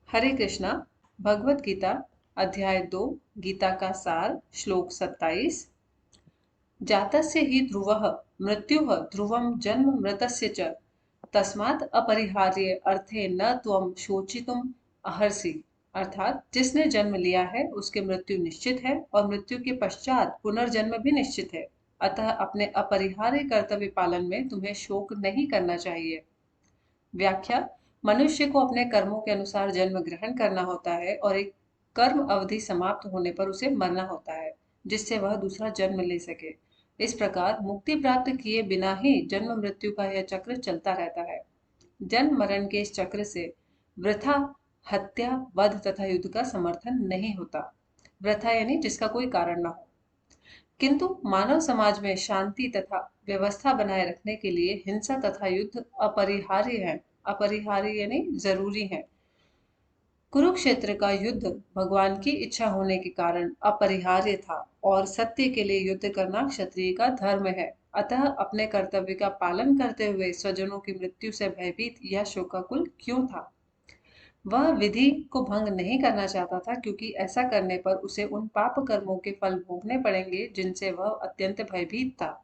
हरे कृष्णा। भगवत गीता अध्याय 2 गीता का सार श्लोक 27। जातस्य हि ध्रुवः मृत्युः ध्रुवं जन्म मृतस्य च तस्मात् अपरिहार्य अर्थे न त्वं शोचितुम अर्हसि। अर्थात जिसने जन्म लिया है उसकी मृत्यु निश्चित है और मृत्यु के पश्चात पुनर्जन्म भी निश्चित है। अतः अपने अपरिहार्य कर्तव्य पालन में तुम्हें शोक नहीं करना चाहिए। व्याख्या। मनुष्य को अपने कर्मों के अनुसार जन्म ग्रहण करना होता है और एक कर्म अवधि समाप्त होने पर उसे मरना होता है, जिससे वह दूसरा जन्म ले सके। इस प्रकार मुक्ति प्राप्त किए बिना ही जन्म मृत्यु का यह चक्र चलता रहता है। जन्म मरण के इस चक्र से वृथा, हत्या, वध तथा युद्ध का समर्थन नहीं होता। वृथा यानी जिसका कोई कारण न हो। किंतु मानव समाज में शांति तथा व्यवस्था बनाए रखने के लिए हिंसा तथा युद्ध अपरिहार्य है। अपरिहार्य यानी जरूरी है। कुरुक्षेत्र का युद्ध भगवान की इच्छा होने के कारण अपरिहार्य था और सत्य के लिए युद्ध करना क्षत्रिय का धर्म है। अतः अपने कर्तव्य का पालन करते हुए स्वजनों की मृत्यु से भयभीत यह शोकाकुल क्यों था? वह विधि को भंग नहीं करना चाहता था, क्योंकि ऐसा करने पर उसे उन पाप कर्मों के फल भोगने पड़ेंगे जिनसे वह अत्यंत भयभीत था।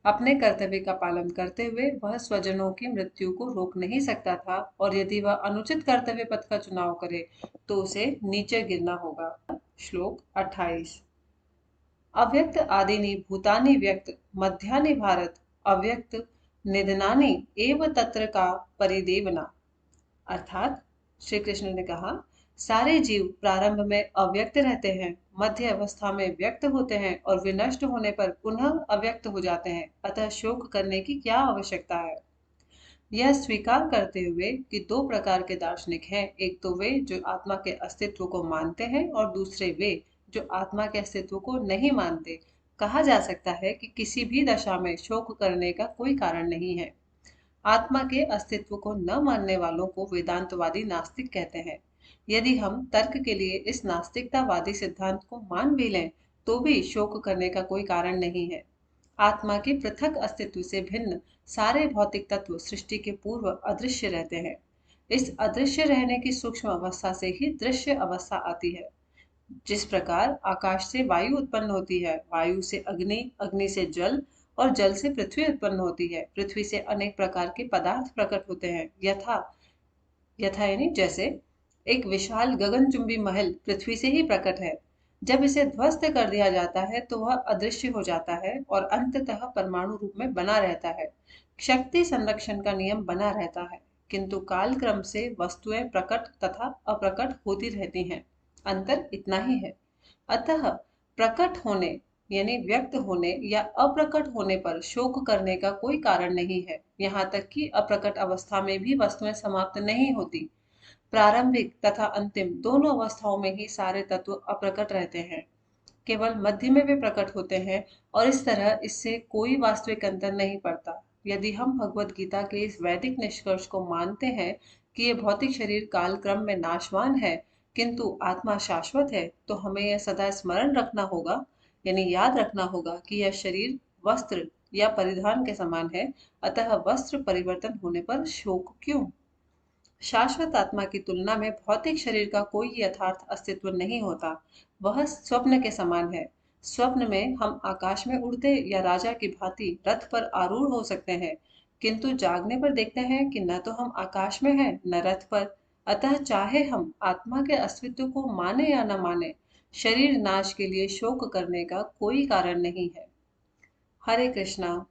अपने कर्तव्य का पालन करते हुए वह स्वजनों की मृत्यु को रोक नहीं सकता था और यदि वह अनुचित कर्तव्य पथ का चुनाव करे तो उसे नीचे गिरना होगा। श्लोक 28। अव्यक्त आदिनि भूतानि व्यक्त मध्यानि भारत अव्यक्त निधनानि एव तत्र का परिदेवना। अर्थात श्री कृष्ण ने कहा, सारे जीव प्रारंभ में अव्यक्त रहते हैं, मध्य अवस्था में व्यक्त होते हैं और विनष्ट होने पर पुनः अव्यक्त हो जाते हैं। अतः शोक करने की क्या आवश्यकता है? यह स्वीकार करते हुए कि दो प्रकार के दार्शनिक हैं, एक तो वे जो आत्मा के अस्तित्व को मानते हैं और दूसरे वे जो आत्मा के अस्तित्व को नहीं मानते, कहा जा सकता है कि किसी भी दशा में शोक करने का कोई कारण नहीं है। आत्मा के अस्तित्व को न मानने वालों को वेदांतवादी नास्तिक कहते हैं। यदि हम तर्क के लिए इस नास्तिकतावादी सिद्धांत को मान भी लें तो भी शोक करने का कोई कारण नहीं है। आत्मा के पृथक अस्तित्व से भिन्न सारे भौतिक तत्व सृष्टि के पूर्व अदृश्य रहते हैं। इस अदृश्य रहने की सूक्ष्म अवस्था से ही दृश्य अवस्था आती है। जिस प्रकार आकाश से वायु उत्पन्न होती है, वायु से अग्नि, अग्नि से जल और जल से पृथ्वी उत्पन्न होती है, पृथ्वी से अनेक प्रकार के पदार्थ प्रकट होते हैं। यथा यथा यानी जैसे एक विशाल गगनचुंबी महल पृथ्वी से ही प्रकट है। जब इसे ध्वस्त कर दिया जाता है तो वह अदृश्य हो जाता है और अंततः परमाणु रूप में बना रहता है। शक्ति संरक्षण का नियम बना रहता है, किंतु काल क्रम से वस्तुएं प्रकट तथा अप्रकट होती रहती हैं। अंतर इतना ही है। अतः प्रकट होने यानी व्यक्त होने या अप्रकट होने पर शोक करने का कोई कारण नहीं है। यहाँ तक कि अप्रकट अवस्था में भी वस्तुएं समाप्त नहीं होती। प्रारंभिक तथा अंतिम दोनों अवस्थाओं में ही सारे तत्व अप्रकट रहते हैं, केवल मध्य में वे प्रकट होते हैं और इस तरह इससे कोई वास्तविक अंतर नहीं पड़ता। यदि हम भगवत गीता के इस वैदिक निष्कर्ष को मानते हैं कि ये भौतिक शरीर काल क्रम में नाशवान है किंतु आत्मा शाश्वत है, तो हमें यह सदा स्मरण रखना होगा, यानी याद रखना होगा कि यह शरीर वस्त्र या परिधान के समान है। अतः वस्त्र परिवर्तन होने पर शोक क्यों? शाश्वत आत्मा की तुलना में भौतिक शरीर का कोई यथार्थ अस्तित्व नहीं होता। वह स्वप्न के समान है। स्वप्न में हम आकाश में उड़ते या राजा की भांति रथ पर आरूढ़ हो सकते हैं, किंतु जागने पर देखते हैं कि न तो हम आकाश में हैं न रथ पर। अतः चाहे हम आत्मा के अस्तित्व को माने या न माने, शरीर नाश के लिए शोक करने का कोई कारण नहीं है। हरे कृष्णा।